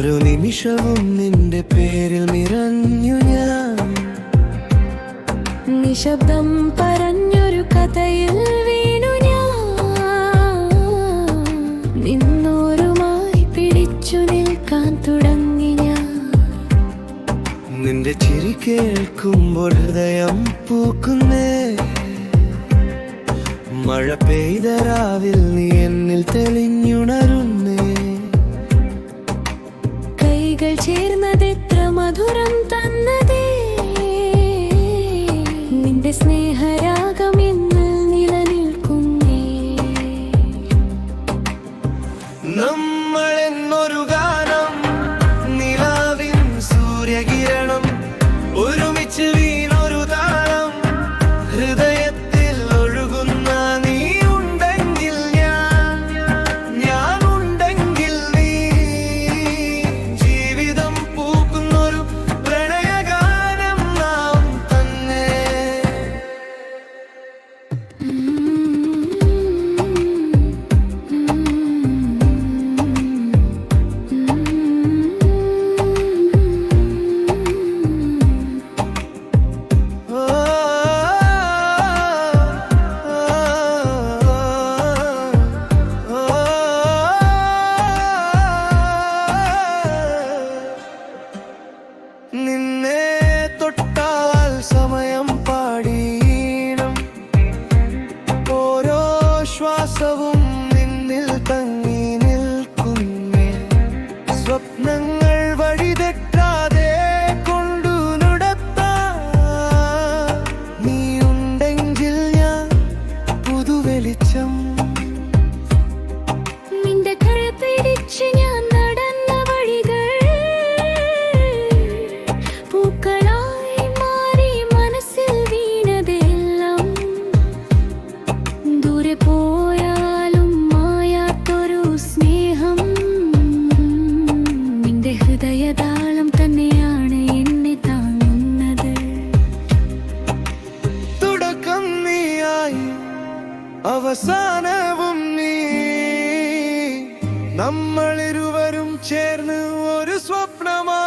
ഓരോ നിമിഷവും നിന്റെ പേരിൽ നിറഞ്ഞു ഞാൻ. നിശബ്ദം പറഞ്ഞൊരു കഥയിൽ വീണു ഞാൻ. നിന്നോരുമായി പിടിച്ചു നിൽക്കാൻ തുടങ്ങി ഞാൻ. നിന്റെ ചിരി കേൾക്കുമ്പോൾ ഹൃദയം പൂക്കുന്നേ. മഴ പെയ്ത രാവിൽ നീ എന്നിൽ തെളിഞ്ഞുണരുന്നേ. കൈകൾ ചേർന്നതെത്ര മധുരം തന്നതേ. നിന്റെ സ്നേഹരാഗം എന്നിൽ നിലനിൽക്കുന്നേ. നമ്മൾ എന്നൊരു ഗാനം, നിലാവിൻ സൂര്യകിരണം, ഒരുമിച്ച് വീണൊരു താളം. ഹൃദയത്തിൽ ഒഴുകുന്ന നീ ഉണ്ടെങ്കിൽ ഞാൻ, ഞാൻ ഉണ്ടെങ്കിൽ നീ. ജീവിതം പൂക്കുന്നൊരു പ്രണയഗാനം നാം തന്നെ. നിന്നെ തൊട്ടാൽ സമയം പാടീണം. ഓരോ ശ്വാസവും നിന്നിൽ തങ്ങി നിൽക്കുന്നേ. സ്വപ്നങ്ങൾ വഴിതെറ്റാതെ കൊണ്ടു നടത്താൻ നീ ഉണ്ടെങ്കിൽ ഞാൻ പുതുവെളിച്ചം. നിന്റെ കഴുത്തിടിച്ച് ഞാൻ നടന്ന വഴികൾ പൂക്കളായി മാറി മനസ്സിൽ വീണതെല്ലാം. ദൂരെ പോയാലും മായാത്തൊരു സ്നേഹം. നിന്റെ ഹൃദയതാളം തന്നെയാണ് എന്നെ താങ്ങുന്നത്. തുടക്കം നീയായി അവസാനവും നീ. നമ്മളിരുവരും ചേർന്ന് ഒരു സ്വപ്നമായി.